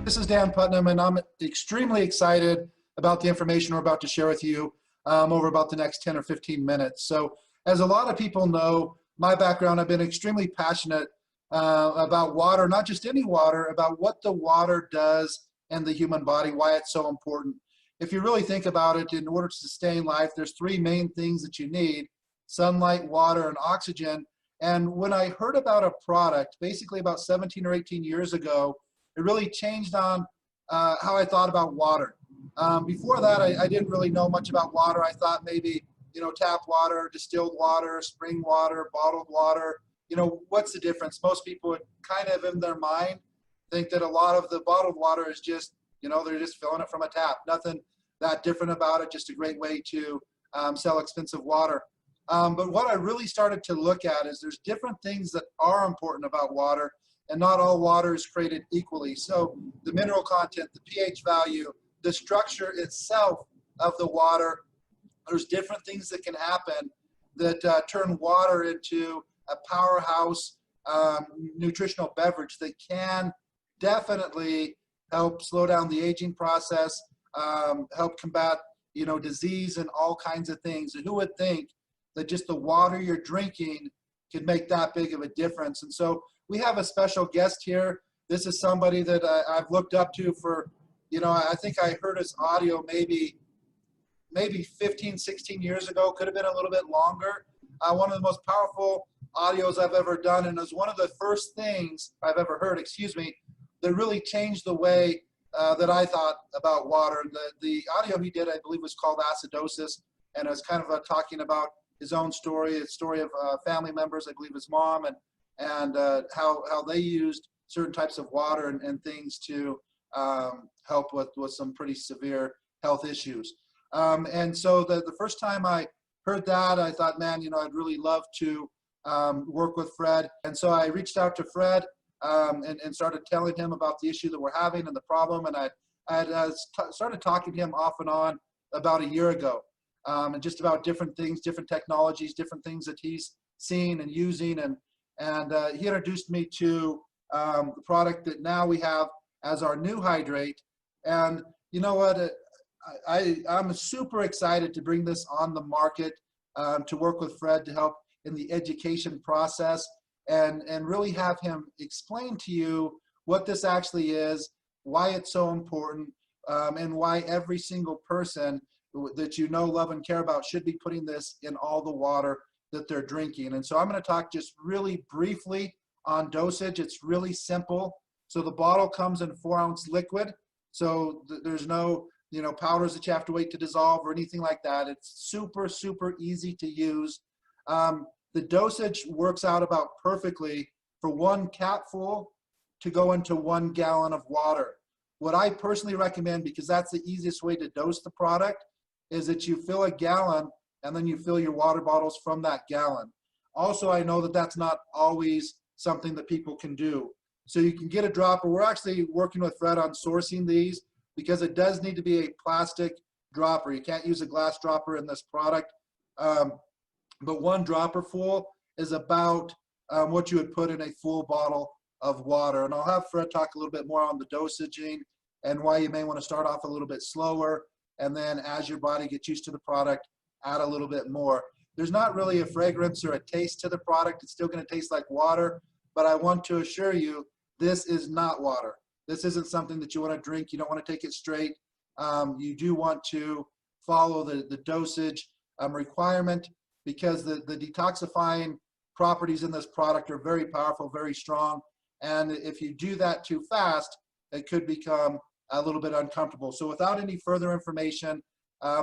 This is Dan Putnam, and I'm extremely excited about the information we're about to share with you over about the next 10 or 15 minutes. So, as a lot of people know, my background, I've been extremely passionate about water, not just any water, about what the water does in the human body, why it's so important. If you really think about it, in order to sustain life, there's three main things that you need: sunlight, water, and oxygen. And when I heard about a product, basically about 17 or 18 years ago, it really changed on how I thought about water. Before that, I didn't really know much about water. I thought maybe, tap water, distilled water, spring water, bottled water. What's the difference? Most people would kind of in their mind think that a lot of the bottled water is just, they're just filling it from a tap. Nothing that different about it, just a great way to sell expensive water. But what I really started to look at is there's different things that are important about water, and not all water is created equally. So the mineral content, the pH value, the structure itself of the water, there's different things that can happen that turn water into a powerhouse nutritional beverage that can definitely help slow down the aging process, help combat, disease and all kinds of things. And who would think that just the water you're drinking could make that big of a difference? And so we have a special guest here. This is somebody that I've looked up to for, I think I heard his audio maybe 15, 16 years ago, could have been a little bit longer. One of the most powerful audios I've ever done, and it was one of the first things I've ever heard, that really changed the way that I thought about water. And the audio he did, I believe, was called Acidosis, and it was kind of talking about his own story, a story of family members, I believe his mom, and how they used certain types of water and things to help with some pretty severe health issues. And so the first time I heard that, I thought, man, I'd really love to work with Fred. And so I reached out to Fred and started telling him about the issue that we're having and the problem. And I had started talking to him off and on about a year ago, and just about different things, different technologies, different things that he's seen and using. And he introduced me to the product that now we have as our new Hydr8. And you know what? I'm super excited to bring this on the market, to work with Fred to help in the education process and really have him explain to you what this actually is, why it's so important, and why every single person that love, and care about should be putting this in all the water that they're drinking. And so I'm going to talk just really briefly on dosage. It's really simple. So the bottle comes in 4-ounce liquid. So there's no powders that you have to wait to dissolve or anything like that. It's super, super easy to use. The dosage works out about perfectly for 1 capful to go into 1 gallon of water. What I personally recommend, because that's the easiest way to dose the product, is that you fill a gallon and then you fill your water bottles from that gallon. Also, I know that that's not always something that people can do. So you can get a dropper. We're actually working with Fred on sourcing these, because it does need to be a plastic dropper. You can't use a glass dropper in this product. But 1 dropper full is about what you would put in a full bottle of water. And I'll have Fred talk a little bit more on the dosaging and why you may want to start off a little bit slower, and then as your body gets used to the product, add a little bit more. There's not really a fragrance or a taste to the product. It's still going to taste like water, but I want to assure you, this is not water. This isn't something that you want to drink. You don't want to take it straight. You do want to follow the dosage requirement, because the detoxifying properties in this product are very powerful, very strong. And if you do that too fast, it could become a little bit uncomfortable. So without any further information,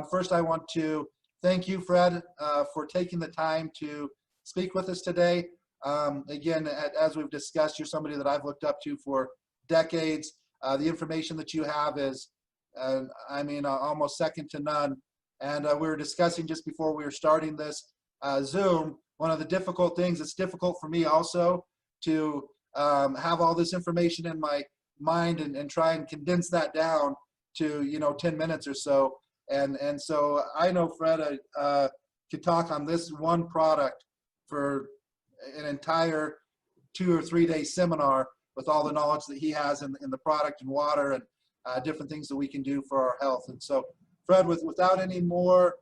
first I want to thank you, Fred, for taking the time to speak with us today. Again, as we've discussed, you're somebody that I've looked up to for decades. The information that you have is, almost second to none. And we were discussing just before we were starting this Zoom, one of the difficult things, it's difficult for me also to have all this information in my mind and try and condense that down to 10 minutes or so. And so I know Fred could talk on this one product for an entire 2 or 3 day seminar. with all the knowledge that he has in the product and water and different things that we can do for our health. And so, Fred, without any more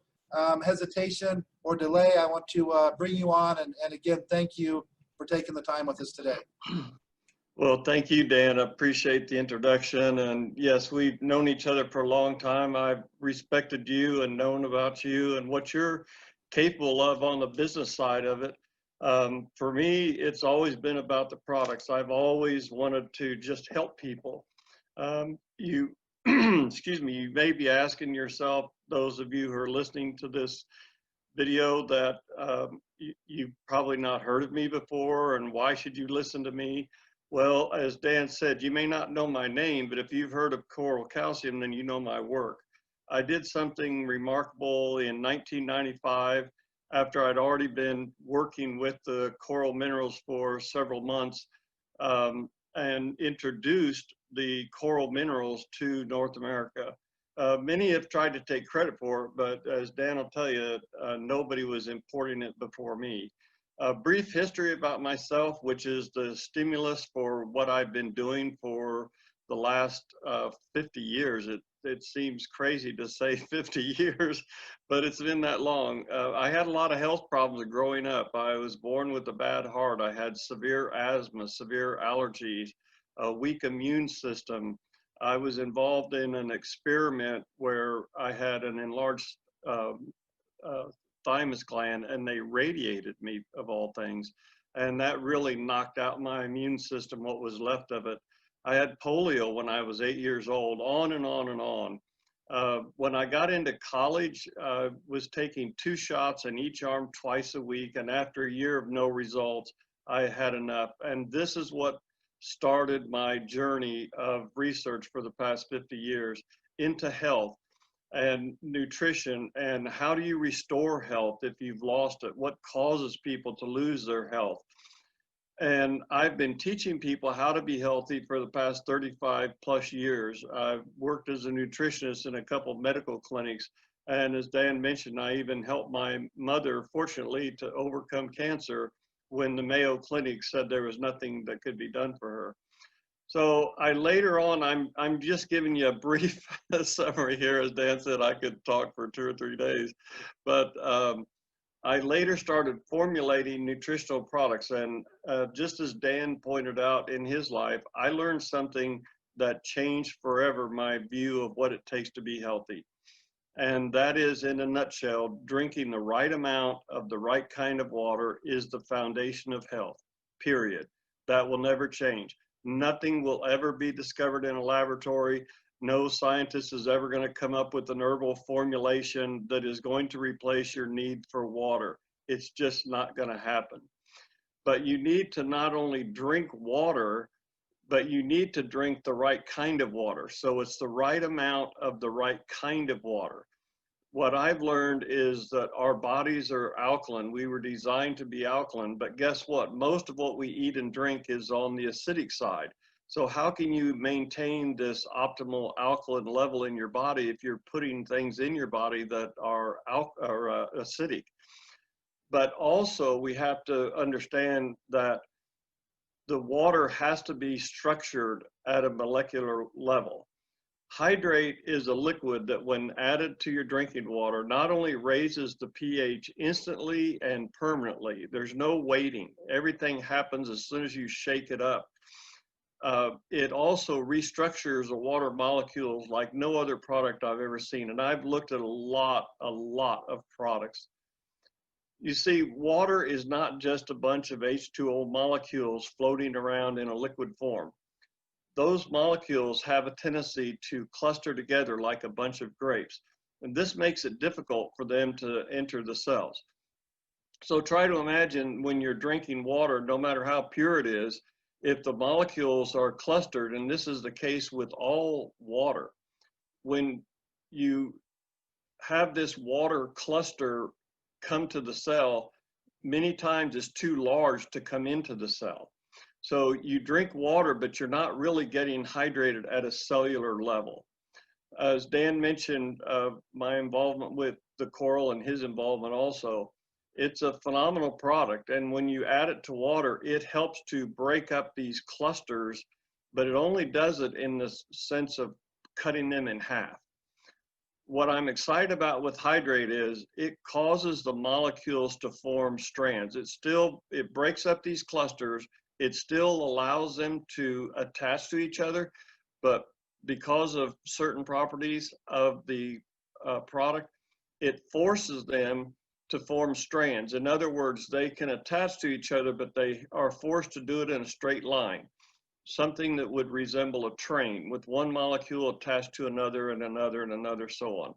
hesitation or delay, I want to bring you on and again, thank you for taking the time with us today. Well, thank you, Dan. I appreciate the introduction. And yes, we've known each other for a long time. I've respected you and known about you and what you're capable of on the business side of it. For me, it's always been about the products. I've always wanted to just help people. You, excuse me, you may be asking yourself, those of you who are listening to this video, that you've probably not heard of me before, and why should you listen to me? Well, as Dan said, you may not know my name, but if you've heard of coral calcium, then you know my work. I did something remarkable in 1995 after I'd already been working with the coral minerals for several months and introduced the coral minerals to North America. Many have tried to take credit for it, but as Dan will tell you, nobody was importing it before me. A brief history about myself, which is the stimulus for what I've been doing for the last 50 years. It seems crazy to say 50 years, but it's been that long. I had a lot of health problems growing up. I was born with a bad heart. I had severe asthma, severe allergies, a weak immune system. I was involved in an experiment where I had an enlarged thymus gland, and they radiated me, of all things, and that really knocked out my immune system, what was left of it. I had polio when I was 8 years old, on and on and on. When I got into college, I was taking 2 shots in each arm twice a week, and after a year of no results, I had enough. And this is what started my journey of research for the past 50 years into health and nutrition, and how do you restore health if you've lost it? What causes people to lose their health? And I've been teaching people how to be healthy for the past 35 plus years. I've worked as a nutritionist in a couple of medical clinics. And as Dan mentioned, I even helped my mother, fortunately, to overcome cancer when the Mayo Clinic said there was nothing that could be done for her. So later on, I'm just giving you a brief summary here. As Dan said, I could talk for 2 or 3 days, but I later started formulating nutritional products. And just as Dan pointed out in his life, I learned something that changed forever my view of what it takes to be healthy. And that is, in a nutshell, drinking the right amount of the right kind of water is the foundation of health, period. That will never change. Nothing will ever be discovered in a laboratory. No scientist is ever going to come up with an herbal formulation that is going to replace your need for water. It's just not going to happen. But you need to not only drink water, but you need to drink the right kind of water. So it's the right amount of the right kind of water. What I've learned is that our bodies are alkaline. We were designed to be alkaline, but guess what? Most of what we eat and drink is on the acidic side. So how can you maintain this optimal alkaline level in your body if you're putting things in your body that are acidic? But also we have to understand that the water has to be structured at a molecular level. Hydrate is a liquid that, when added to your drinking water, not only raises the pH instantly and permanently. There's no waiting. Everything happens as soon as you shake it up. It also restructures the water molecules like no other product I've ever seen. And I've looked at a lot of products. You see, water is not just a bunch of H2O molecules floating around in a liquid form. Those molecules have a tendency to cluster together like a bunch of grapes. And this makes it difficult for them to enter the cells. So try to imagine when you're drinking water, no matter how pure it is, if the molecules are clustered, and this is the case with all water, when you have this water cluster come to the cell, many times it's too large to come into the cell. So you drink water, but you're not really getting hydrated at a cellular level. As Dan mentioned, my involvement with the coral and his involvement also, It's a phenomenal product. And when you add it to water, it helps to break up these clusters, but it only does it in the sense of cutting them in half. What I'm excited about with Hydr8 is it causes the molecules to form strands. It breaks up these clusters. It still allows them to attach to each other, but because of certain properties of the product, it forces them to form strands. In other words, they can attach to each other, but they are forced to do it in a straight line, something that would resemble a train with one molecule attached to another and another and another, so on.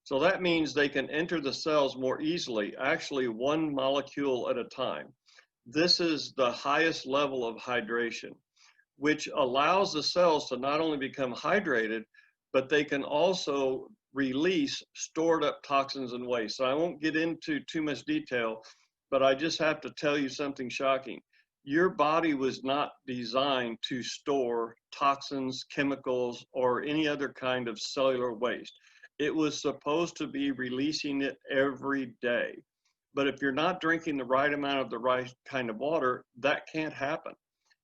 So that means they can enter the cells more easily, actually one molecule at a time. This is the highest level of hydration, which allows the cells to not only become hydrated, but they can also release stored up toxins and waste. So I won't get into too much detail, but I just have to tell you something shocking. Your body was not designed to store toxins, chemicals, or any other kind of cellular waste. It was supposed to be releasing it every day. But if you're not drinking the right amount of the right kind of water, that can't happen.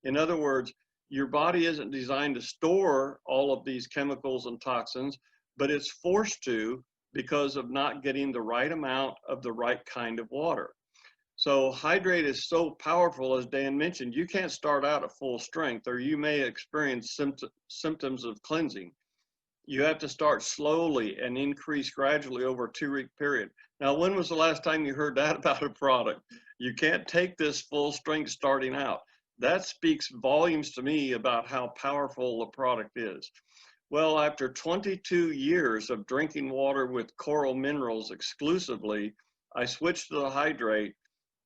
In other words, your body isn't designed to store all of these chemicals and toxins, but it's forced to because of not getting the right amount of the right kind of water. So Hydr8 is so powerful, as Dan mentioned. You can't start out at full strength, or you may experience symptoms of cleansing. You have to start slowly and increase gradually over a 2-week period. Now, when was the last time you heard that about a product? You can't take this full strength starting out. That speaks volumes to me about how powerful the product is. Well, after 22 years of drinking water with coral minerals exclusively, I switched to the Hydr8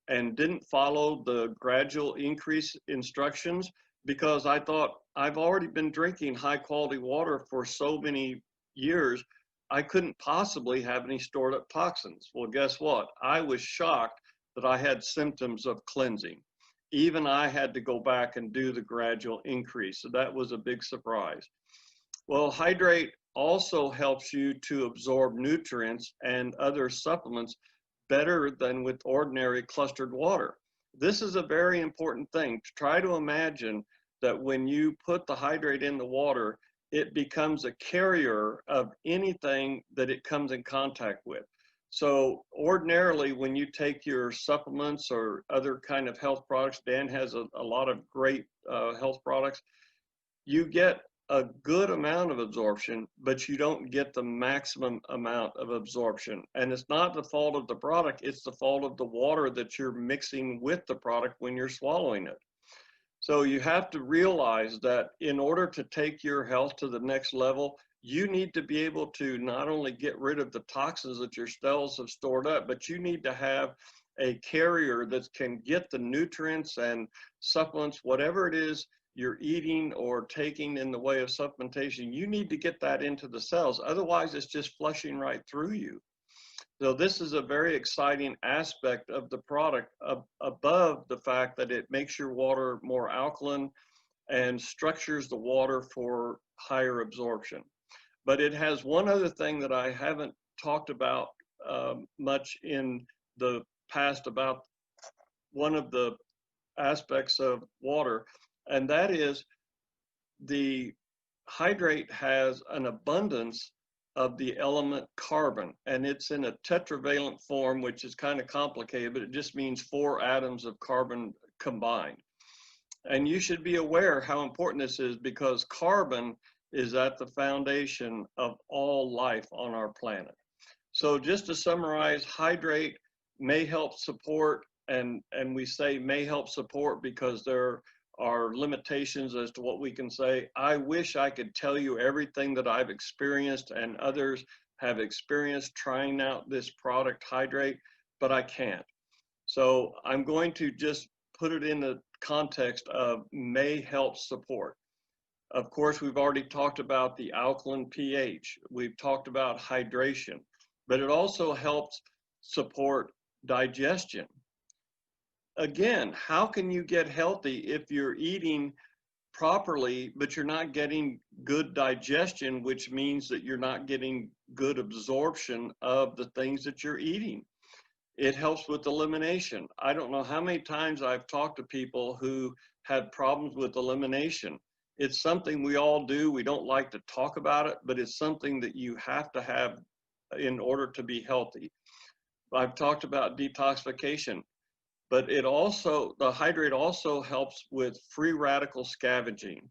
and didn't follow the gradual increase instructions because I thought I've already been drinking high quality water for so many years, I couldn't possibly have any stored up toxins. Well, guess what? I was shocked that I had symptoms of cleansing. Even I had to go back and do the gradual increase. So that was a big surprise. Well, Hydr8 also helps you to absorb nutrients and other supplements better than with ordinary clustered water. This is a very important thing. Try to imagine that when you put the Hydr8 in the water, it becomes a carrier of anything that it comes in contact with. So ordinarily, when you take your supplements or other kind of health products, Dan has a lot of great health products, you get a good amount of absorption, but you don't get the maximum amount of absorption. And it's not the fault of the product, it's the fault of the water that you're mixing with the product when you're swallowing it. So you have to realize that in order to take your health to the next level, you need to be able to not only get rid of the toxins that your cells have stored up, but you need to have a carrier that can get the nutrients and supplements, whatever it is you're eating or taking in the way of supplementation. You need to get that into the cells. Otherwise, it's just flushing right through you. So this is a very exciting aspect of the product above the fact that it makes your water more alkaline and structures the water for higher absorption. But it has one other thing that I haven't talked about much in the past about one of the aspects of water, and that is the Hydr8 has an abundance of the element carbon, and it's in a tetravalent form, which is kind of complicated, but it just means 4 atoms of carbon combined. And you should be aware how important this is because carbon is at the foundation of all life on our planet. So just to summarize, Hydr8 may help support, and we say may help support because there are limitations as to what we can say. I wish I could tell you everything that I've experienced and others have experienced trying out this product Hydr8, but I can't. So I'm going to just put it in the context of may help support. Of course, we've already talked about the alkaline pH. We've talked about hydration, but it also helps support digestion. Again, how can you get healthy if you're eating properly, but you're not getting good digestion, which means that you're not getting good absorption of the things that you're eating? It helps with elimination. I don't know how many times I've talked to people who had problems with elimination. It's something we all do. We don't like to talk about it, but it's something that you have to have in order to be healthy. I've talked about detoxification, but the hydrate also helps with free radical scavenging.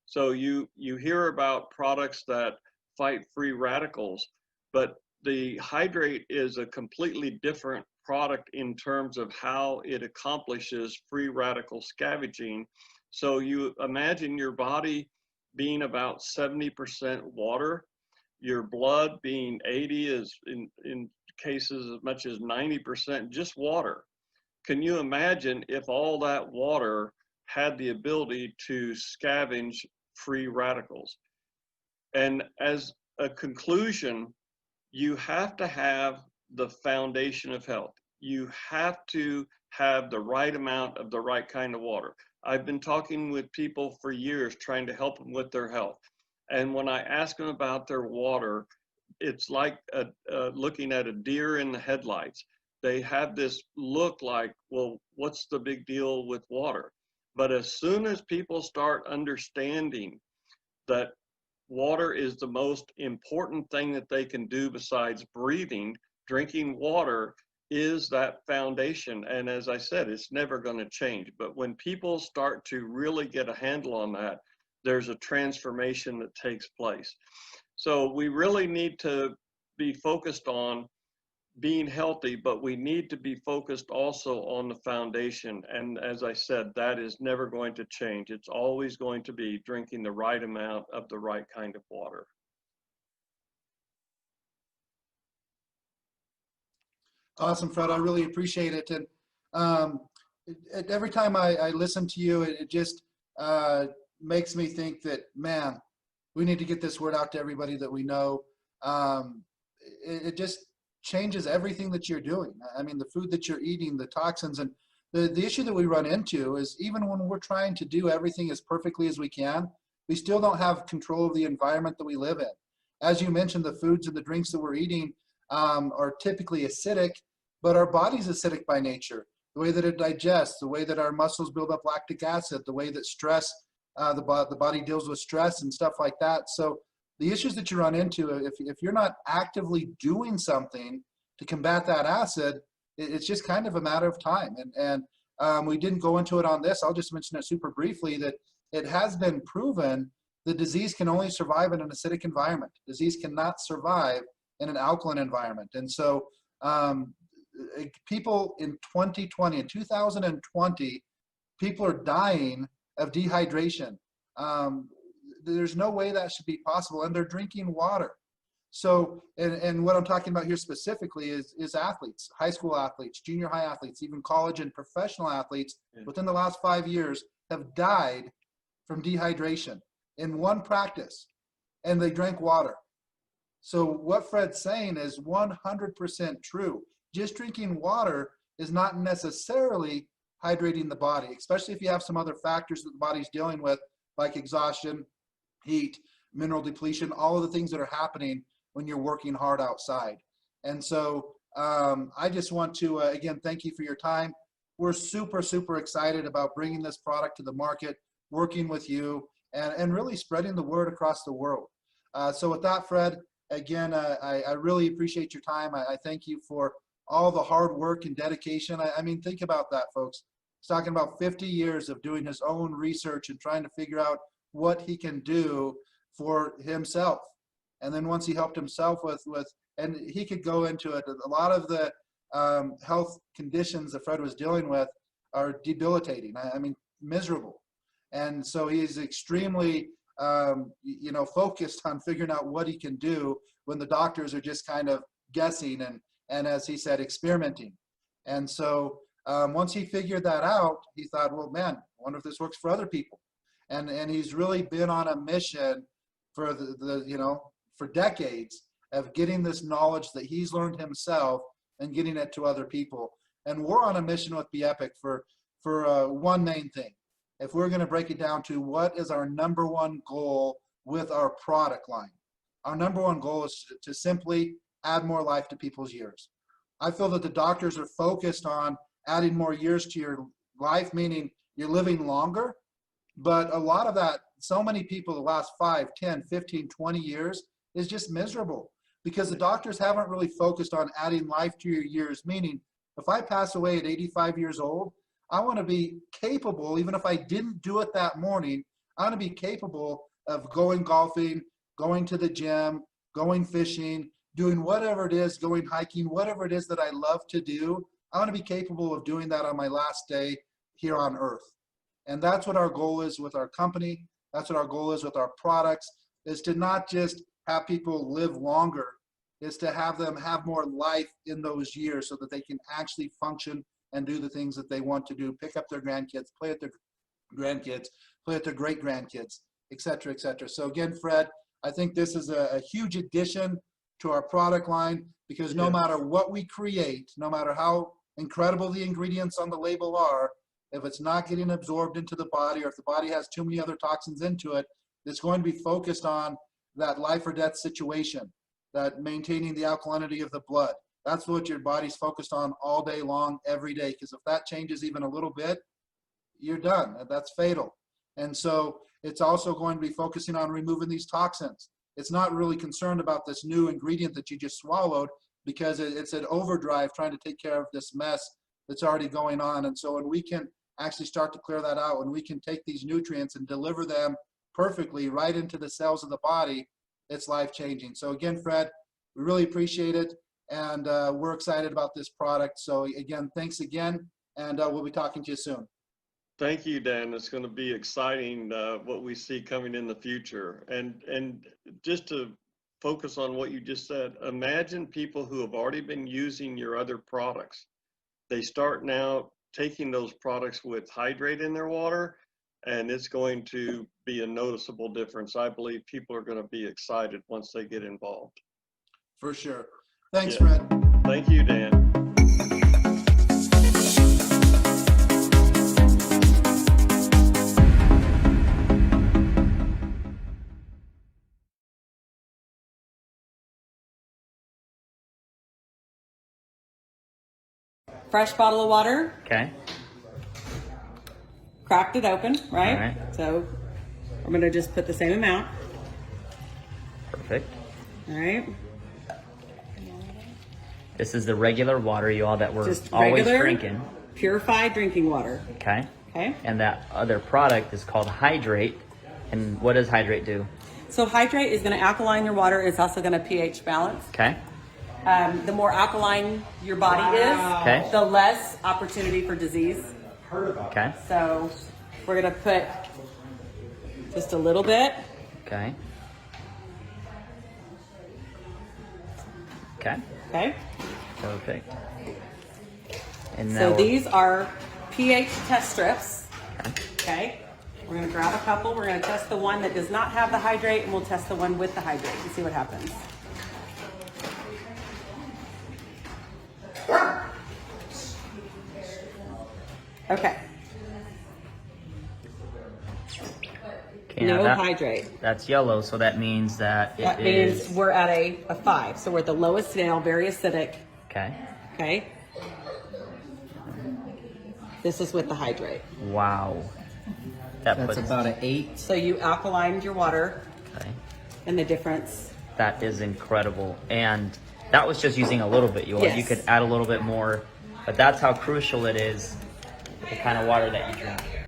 So you hear about products that fight free radicals, but the hydrate is a completely different product in terms of how it accomplishes free radical scavenging. So you imagine your body being about 70% water, your blood being 80, is in cases as much as 90% just water. Can you imagine if all that water had the ability to scavenge free radicals? And as a conclusion, you have to have the foundation of health. You have to have the right amount of the right kind of water. I've been talking with people for years trying to help them with their health. And when I ask them about their water, it's like looking at a deer in the headlights. They have this look like, well, what's the big deal with water? But as soon as people start understanding that water is the most important thing that they can do besides breathing, drinking water is that foundation. And as I said, it's never going to change. But when people start to really get a handle on that, there's a transformation that takes place. So we really need to be focused on being healthy, but we need to be focused also on the foundation. And as I said, that is never going to change. It's always going to be drinking the right amount of the right kind of water. Awesome, Fred. I really appreciate it. And um, every time I listen to you, it just makes me think that, man, we need to get this word out to everybody that we know. It just changes everything that you're doing. I mean, the food that you're eating, the toxins, and the issue that we run into is even when we're trying to do everything as perfectly as we can, we still don't have control of the environment that we live in. As you mentioned, the foods and the drinks that we're eating are typically acidic, but our body's acidic by nature. The way that it digests, the way that our muscles build up lactic acid, the way that stress, the body deals with stress and stuff like that. So the issues that you run into, if you're not actively doing something to combat that acid, it's just kind of a matter of time. And we didn't go into it on this. I'll just mention it super briefly that it has been proven the disease can only survive in an acidic environment. Disease cannot survive in an alkaline environment. And so people in 2020, in 2020, people are dying of dehydration. There's no way that should be possible, and they're drinking water. So, and what I'm talking about here specifically is athletes, high school athletes, junior high athletes, even college and professional athletes within the last 5 years have died from dehydration in one practice, and they drank water. So what Fred's saying is 100% true. Just drinking water is not necessarily hydrating the body, especially if you have some other factors that the body's dealing with, like exhaustion, heat, mineral depletion, all of the things that are happening when you're working hard outside. And so I just want to, again, thank you for your time. We're super, super excited about bringing this product to the market, working with you, and really spreading the word across the world. So with that, Fred, again, I really appreciate your time. I thank you for all the hard work and dedication. I mean, think about that, folks. He's talking about 50 years of doing his own research and trying to figure out what he can do for himself. And then once he helped himself with and he could go into it, a lot of the health conditions that Fred was dealing with are debilitating. I mean, miserable. And so he's extremely, focused on figuring out what he can do when the doctors are just kind of guessing and as he said, experimenting. And so once he figured that out, he thought, well, man, I wonder if this works for other people. And he's really been on a mission for for decades of getting this knowledge that he's learned himself and getting it to other people. And we're on a mission with Be Epic for one main thing. If we're going to break it down to what is our number one goal with our product line, our number one goal is to simply add more life to people's years. I feel that the doctors are focused on adding more years to your life, meaning you're living longer. But a lot of that, so many people the last 5, 10, 15, 20 years is just miserable because the doctors haven't really focused on adding life to your years, meaning if I pass away at 85 years old, I want to be capable, even if I didn't do it that morning, I want to be capable of going golfing, going to the gym, going fishing, doing whatever it is, going hiking, whatever it is that I love to do. I want to be capable of doing that on my last day here on earth. And that's what our goal is with our company. That's what our goal is with our products, is to not just have people live longer, is to have them have more life in those years so that they can actually function and do the things that they want to do, pick up their grandkids, play with their grandkids, play with their great grandkids, et cetera, et cetera. So again, Fred, I think this is a huge addition to our product line because no matter what we create, no matter how incredible the ingredients on the label are, if it's not getting absorbed into the body or if the body has too many other toxins into it, it's going to be focused on that life or death situation, that maintaining the alkalinity of the blood. That's what your body's focused on all day long, every day, because if that changes even a little bit, you're done. That's fatal. And so it's also going to be focusing on removing these toxins. It's not really concerned about this new ingredient that you just swallowed because it's an overdrive trying to take care of this mess that's already going on. And so when we can actually start to clear that out, when we can take these nutrients and deliver them perfectly right into the cells of the body, it's life-changing. So again, Fred, we really appreciate it. And we're excited about this product. So again, thanks again. And we'll be talking to you soon. Thank you, Dan. It's going to be exciting what we see coming in the future. And just to focus on what you just said, imagine people who have already been using your other products. They start now taking those products with Hydr8 in their water, and it's going to be a noticeable difference. I believe people are going to be excited once they get involved. For sure. Thanks, Fred. Thank you, Dan. Fresh bottle of water. Okay. Cracked it open, right? All right. So I'm going to just put the same amount. Perfect. All right. This is the regular water, you all, that we're Just always regular, drinking. purified drinking water. Okay. Okay. And that other product is called Hydr8. And what does Hydr8 do? So Hydr8 is going to alkaline your water. It's also going to pH balance. Okay. The more alkaline your body is, Okay. the less opportunity for disease. Okay. So we're going to put just a little bit. Okay. Okay. Okay. Perfect. And now So we're- these are pH test strips. Okay. Okay. We're going to grab a couple. We're going to test the one that does not have the Hydr8, and we'll test the one with the Hydr8 and see what happens. Okay. Okay, No now Hydr8. that's yellow, so that means that it That is. means we're at a 5. So we're at the lowest scale, very acidic. Okay. Okay. This is with the Hydr8. Wow. That That's puts. about an 8. So you alkalined your water, Okay. and the difference. That is incredible. And that was just using a little bit. You Yes. could add a little bit more, but that's how crucial it is, the kind of water that you drink.